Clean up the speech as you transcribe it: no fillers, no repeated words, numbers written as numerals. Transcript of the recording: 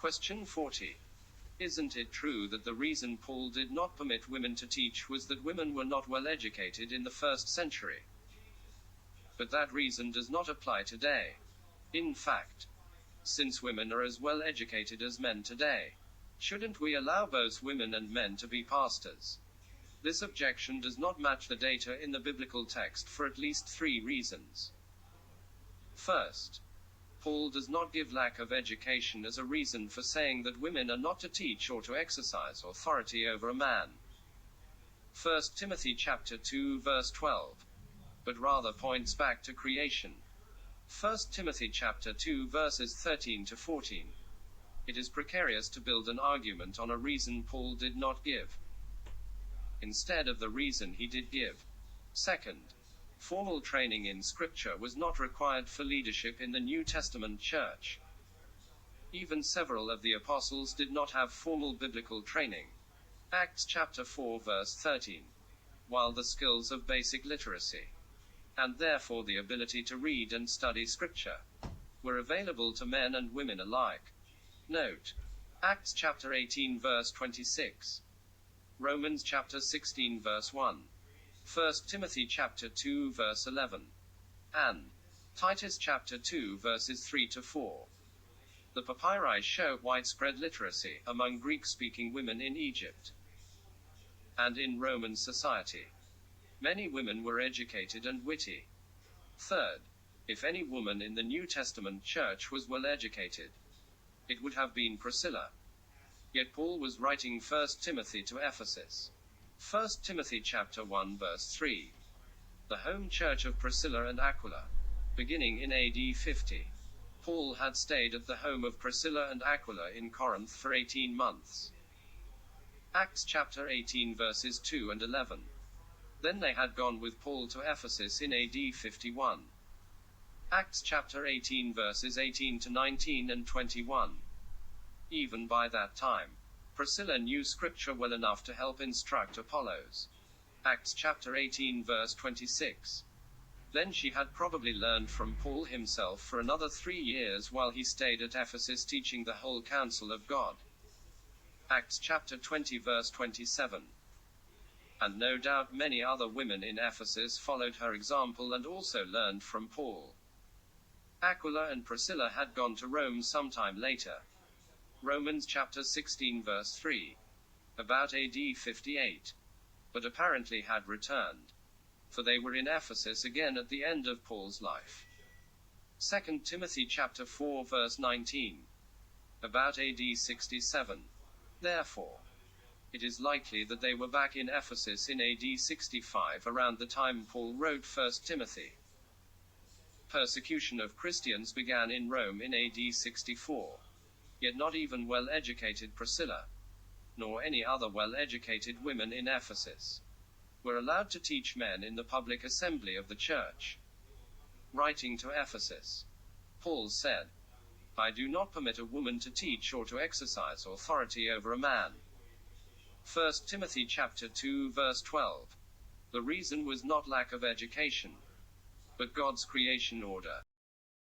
Question 40. Isn't it true that the reason Paul did not permit women to teach was that women were not well educated in the first century? But that reason does not apply today. In fact, since women are as well educated as men today, shouldn't we allow both women and men to be pastors? This objection does not match the data in the biblical text for at least 3 reasons. First, Paul does not give lack of education as a reason for saying that women are not to teach or to exercise authority over a man. 1 Timothy chapter 2 verse 12. But rather points back to creation. 1 Timothy chapter 2 verses 13 to 14. It is precarious to build an argument on a reason Paul did not give, instead of the reason he did give. Second, formal training in Scripture was not required for leadership in the New Testament church. Even several of the apostles did not have formal biblical training. Acts chapter 4 verse 13. While the skills of basic literacy, and therefore the ability to read and study Scripture, were available to men and women alike. Note: Acts chapter 18 verse 26. Romans chapter 16 verse 1. 1 Timothy chapter 2 verse 11. And Titus chapter 2 verses 3 to 4. The papyri show widespread literacy among Greek-speaking women in Egypt and in Roman society. Many women were educated and witty. Third, if any woman in the New Testament church was well educated, it would have been Priscilla. Yet Paul was writing 1 Timothy to Ephesus. 1 Timothy chapter 1 verse 3. The home church of Priscilla and Aquila. Beginning in AD 50. Paul had stayed at the home of Priscilla and Aquila in Corinth for 18 months. Acts chapter 18 verses 2 and 11. Then they had gone with Paul to Ephesus in AD 51. Acts chapter 18 verses 18 to 19 and 21. Even by that time, Priscilla knew Scripture well enough to help instruct Apollos. Acts chapter 18 verse 26. Then she had probably learned from Paul himself for another 3 years while he stayed at Ephesus teaching the whole counsel of God. Acts chapter 20 verse 27. And no doubt many other women in Ephesus followed her example and also learned from Paul. Aquila and Priscilla had gone to Rome sometime later. Romans chapter 16 verse 3. About AD 58. But apparently had returned, for they were in Ephesus again at the end of Paul's life. 2 Timothy chapter 4 verse 19. About AD 67. Therefore, it is likely that they were back in Ephesus in AD 65 around the time Paul wrote 1 Timothy. Persecution of Christians began in Rome in AD 64. Yet not even well-educated Priscilla, nor any other well-educated women in Ephesus, were allowed to teach men in the public assembly of the church. Writing to Ephesus, Paul said, I do not permit a woman to teach or to exercise authority over a man. 1 Timothy chapter 2 verse 12. The reason was not lack of education, but God's creation order.